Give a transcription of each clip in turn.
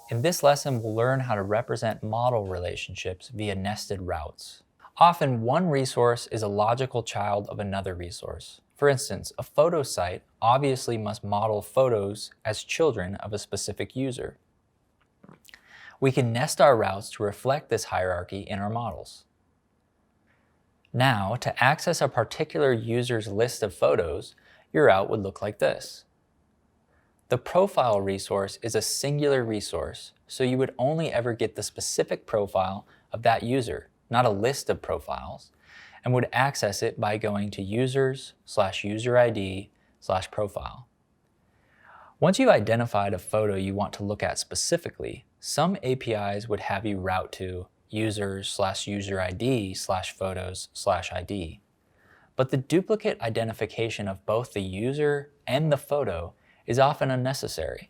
In this lesson, we'll learn how to represent model relationships via nested routes. Often, one resource is a logical child of another resource. For instance, a photo site obviously must model photos as children of a specific user. We can nest our routes to reflect this hierarchy in our models. Now, to access a particular user's list of photos, your route would look like this. The profile resource is a singular resource, so you would only ever get the specific profile of that user, not a list of profiles, and would access it by going to users/userid/profile. Once you've identified a photo you want to look at specifically, some APIs would have you route to users/userid/photos/id. But the duplicate identification of both the user and the photo is often unnecessary.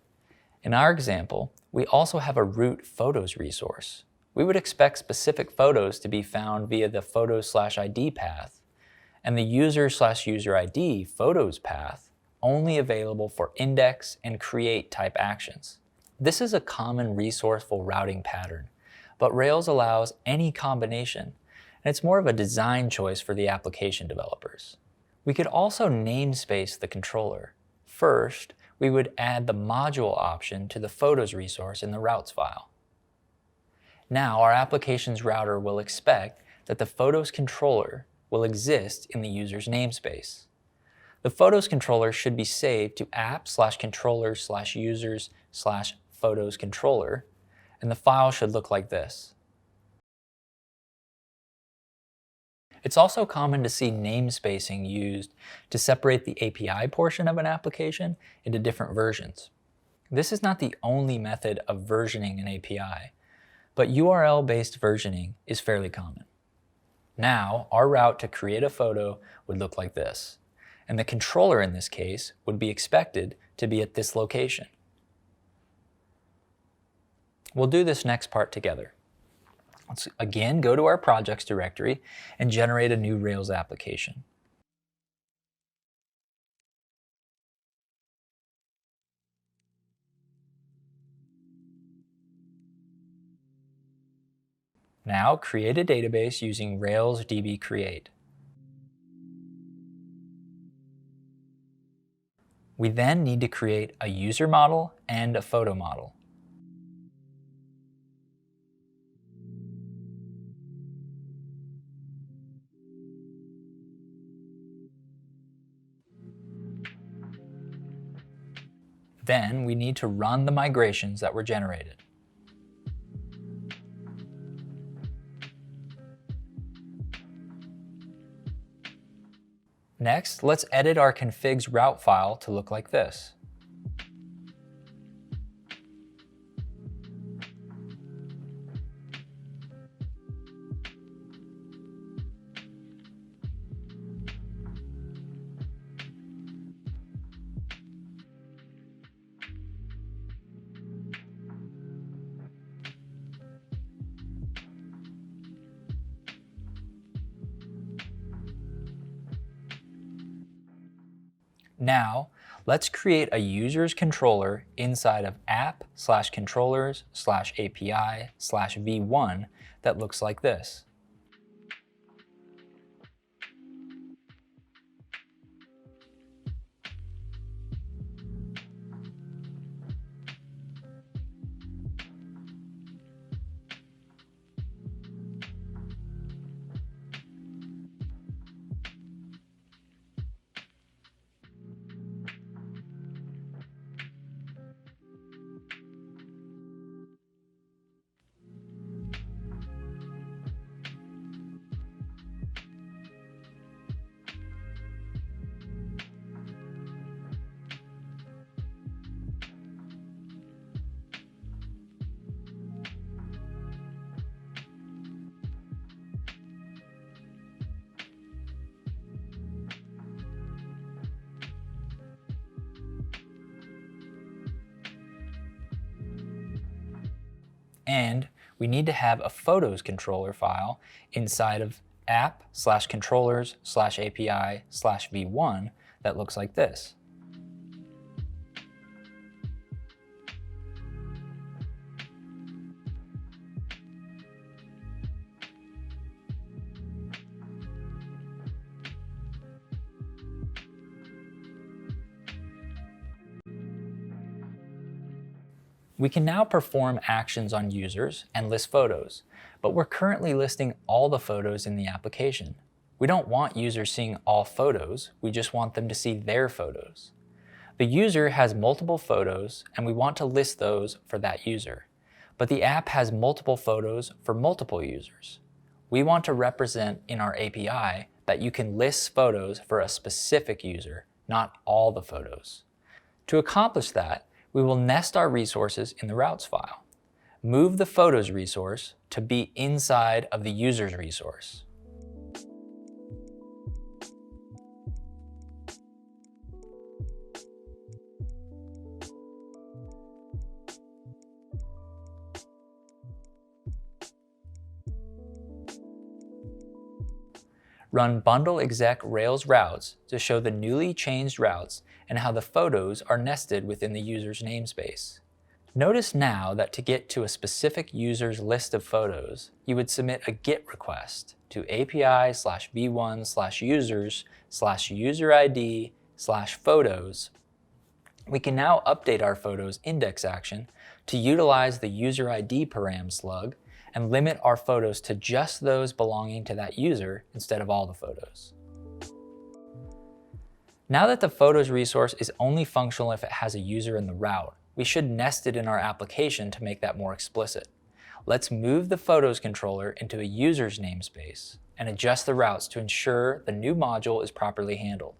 In our example, we also have a root photos resource. We would expect specific photos to be found via the photos/id path, and the user/userid photos path only available for index and create type actions. This is a common resourceful routing pattern, but Rails allows any combination, and it's more of a design choice for the application developers. We could also namespace the controller. First, we would add the module option to the photos resource in the routes file. Now, our application's router will expect that the photos controller will exist in the user's namespace. The photos controller should be saved to app/controllers/users/photos controller, and the file should look like this. It's also common to see namespacing used to separate the API portion of an application into different versions. This is not the only method of versioning an API, but URL-based versioning is fairly common. Now, our route to create a photo would look like this, and the controller in this case would be expected to be at this location. We'll do this next part together. Let's again go to our projects directory and generate a new Rails application. Now create a database using Rails DB create. We then need to create a user model and a photo model. Then we need to run the migrations that were generated. Next, let's edit our config's route file to look like this. Now, let's create a user's controller inside of app/controllers/API/v1 that looks like this. And we need to have a photos controller file inside of app/controllers/API/v1 that looks like this. We can now perform actions on users and list photos, but we're currently listing all the photos in the application. We don't want users seeing all photos, we just want them to see their photos. The user has multiple photos and we want to list those for that user, but the app has multiple photos for multiple users. We want to represent in our API that you can list photos for a specific user, not all the photos. To accomplish that, we will nest our resources in the routes file. Move the photos resource to be inside of the users resource. Run bundle exec Rails routes to show the newly changed routes and how the photos are nested within the user's namespace. Notice now that to get to a specific user's list of photos, you would submit a GET request to api/v1/users/userid/photos. We can now update our photos index action to utilize the user ID param slug and limit our photos to just those belonging to that user instead of all the photos. Now that the photos resource is only functional if it has a user in the route, we should nest it in our application to make that more explicit. Let's move the photos controller into a user's namespace and adjust the routes to ensure the new module is properly handled.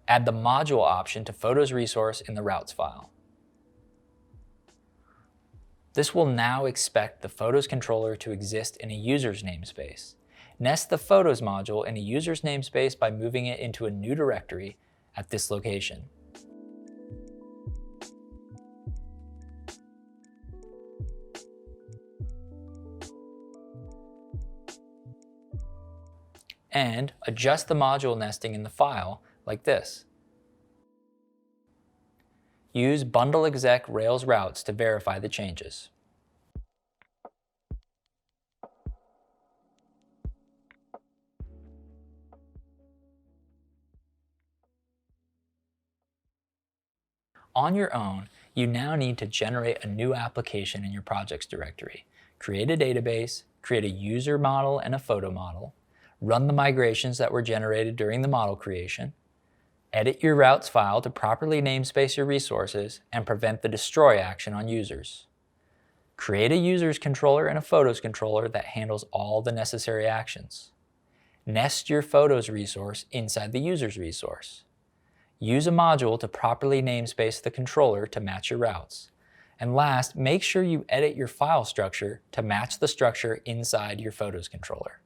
Add the module option to photos resource in the routes file. This will now expect the photos controller to exist in a user's namespace. Nest the photos module in a user's namespace by moving it into a new directory at this location. And adjust the module nesting in the file like this. Use bundle exec Rails routes to verify the changes. On your own, you now need to generate a new application in your projects directory, create a database, create a user model and a photo model, run the migrations that were generated during the model creation, edit your routes file to properly namespace your resources and prevent the destroy action on users. Create a users controller and a photos controller that handles all the necessary actions. Nest your photos resource inside the users resource. Use a module to properly namespace the controller to match your routes. And last, make sure you edit your file structure to match the structure inside your photos controller.